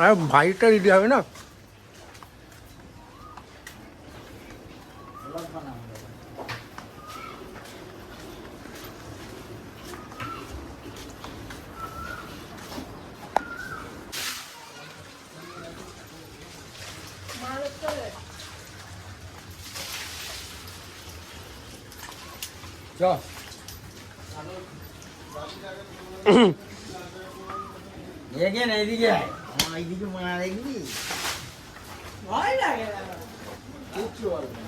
আর ভাইটা রেডি হবে না। এইদিকে এইদিকে মা দেখবি ভয় লাগে না কিচ্ছু বলবে